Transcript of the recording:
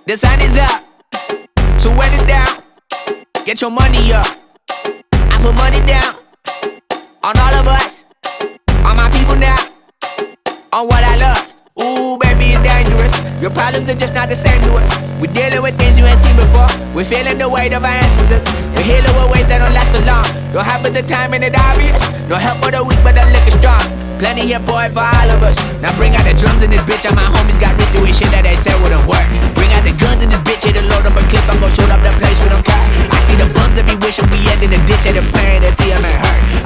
The sun is up, so wet it down. Get your money up. I put money down on all of us, on my people now, on what I love. Ooh, baby, it's dangerous. Your problems are just not the same to us. We're dealing with things you ain't seen before. We're feeling the weight of our ancestors. We're healing with ways that don't last too long. No help at the time and it obvious. No help for the weak, but the liquor strong. Plenty here for it for all of us. Now bring out the drums in this bitch. And my homies got rich doing shit that they said wouldn't work. Bring out the guns in this bitch. Hit a load up a clip. I'm gon' shoot up the place with them car. I see the bums that be wishing we end in the ditch. At the pain that see them and hurt.